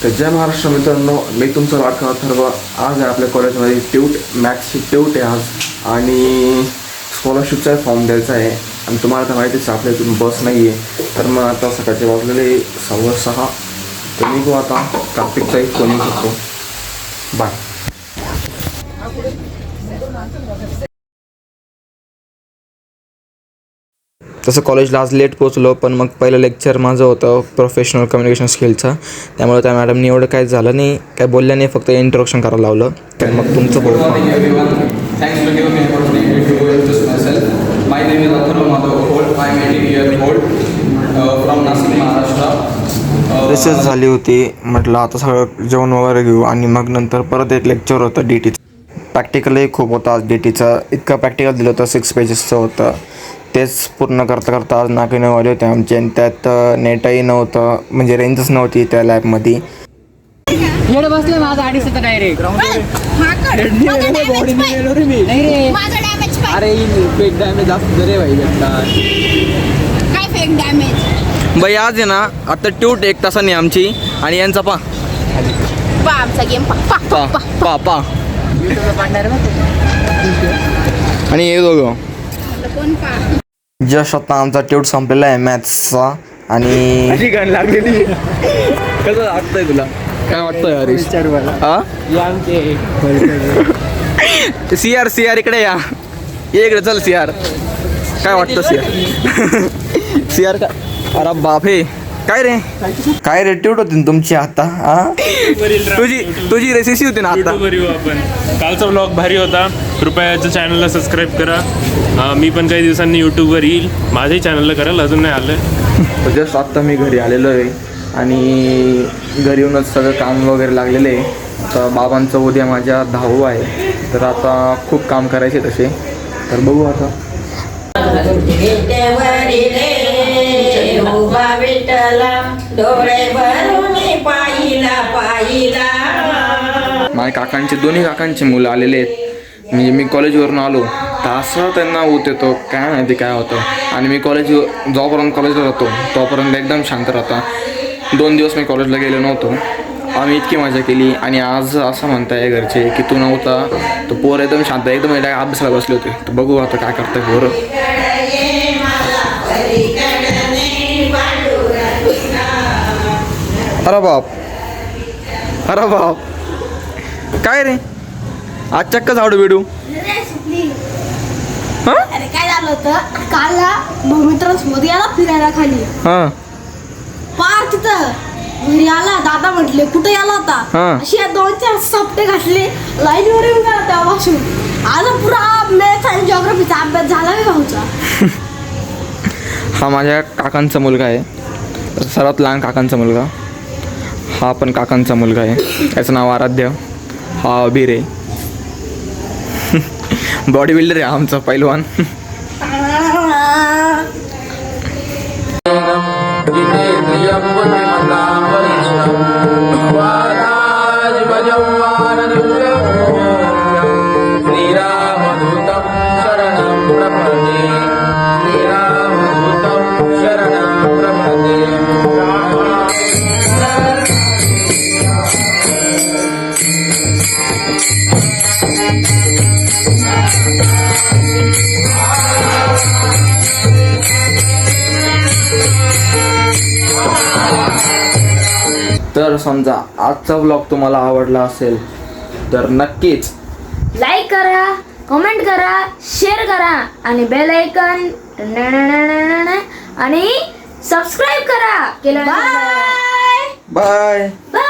तर जय महाराष्ट्र मित्रांनो, मी तुमचं लाडका अथर्व. आज आहे आपल्या कॉलेजमध्ये ट्यूट, मॅथ्सची ट्यूट आहे आज. आणि स्कॉलरशिपचा फॉर्म द्यायचा आहे. आणि तुम्हाला तर माहितीच आहे आपल्या इथून बस नाही आहे. तर मग आता सकाळचे वाजलेले 6:15. तर मी go आता कार्तिकचा एक फोन येऊ शकतो. बाय. तसं कॉलेजला आज लेट पोचलो, पण मग पहिलं लेक्चर माझं होतं प्रोफेशनल कम्युनिकेशन स्किलचं. त्यामुळे त्या मॅडमनी एवढं काय झालं नाही, काय बोलल्या नाही, फक्त इंट्रोडक्शन करायला लावलं. तर मग तुमचं बोल. Thanks for giving me an opportunity to introduce myself. My name is Atharva Madhav Gahol. I am 18 years old from Nasik, Maharashtra. Research झाली होती. म्हटलं आता सगळं जेवण वगैरे घेऊ आणि मग नंतर परत एक लेक्चर होतं DTचं. प्रॅक्टिकलही खूप होतं आज DTचं. इतकं प्रॅक्टिकल दिलं होतं, 6 पेजेसचं होतं. तेच पूर्ण करता करता आज नाके नऊ आले होते आमचे. आणि त्यात नेटही नव्हतं, म्हणजे रेंजच नव्हती त्या लॅबमध्ये. येड बसले माझा आडीच होता डायरेक्ट अरे फेक डॅमेज जास्त रे भाई काय फेक डॅमेज बाई आज आहे ना, आता ट्यूट 1 तासाने आमची. आणि यांचा पा आमचा गेम पा पा पा आणि हे दोघं कोण पा जस्ट आता आमचा ट्यूट संपलेला आहे मॅथ्सचा. आणि अशी गाणी लागलेली. कसं वाटतंय तुला, काय वाटतंय हरीश? CR इकडे या, ये इकडे चल. CR काय वाटतं? CR का? अरे बाप हे काय रे ट्यूट होती तुमची आता? तुझी रेसिसी होती ना आता. आपण कालचा ब्लॉग भारी होता. कृपया चॅनलला सबस्क्राईब करा. मी पण काही दिवसांनी यूट्यूबवर येईल. माझ्याही चॅनलला कराल, अजून नाही आलं. तर जस्ट आत्ता मी घरी आलेलो आहे. आणि घरी येऊनच सगळं काम वगैरे लागलेलं आहे. तर बाबांचं उद्या माझ्या 10वा आहे. तर आता खूप काम करायचे तसे. तर बघू आता. माझ्या काकांचे, दोन्ही काकांचे मुलं आलेले आहेत. म्हणजे मी कॉलेजवरून आलो तर असं त्यांना ऊत येतो, काय माहिती काय होतं. आणि मी जोपर्यंत कॉलेजला जातो तोपर्यंत एकदम शांत राहता. 2 दिवस मी कॉलेजला गेलो नव्हतो. आम्ही इतकी मजा केली. आणि आज असं म्हणताय घरचे की तू नव्हता, तर पोरं एकदम शांत, एकदम अभ्यासाला बसले होते. तर बघू आता काय करताय पोरं. अरे बाप काय रे आज चक्क झाडू बिडू? अरे काय झालं होतं, काल मित्रांसोबत याला फिरायला खाली. पार तिथं घरी आला, दादा म्हटले कुठे आला होता. अशी 2-4 सप्ते घातले लाईनीवर येऊन गेला तेव्हापासून. आज पुरा मॅथ्स आणि जिओग्राफीचा अभ्यास झाला मी भाऊचा. हा माझ्या काकांचा मुलगा आहे, सर्वात लहान काकांचा मुलगा. हा पण काकांचा मुलगा आहे. याचं नाव आराध्य. हा अबीर आहे. बॉडी बिल्डर आहे आमचा पैलवान. तर समजा आजचा ब्लॉग तुम्हाला आवडला असेल तर नक्कीच लाईक करा, कमेंट करा, शेअर करा आणि बेल आयकॉन आणि सबस्क्राईब करा. Bye bye.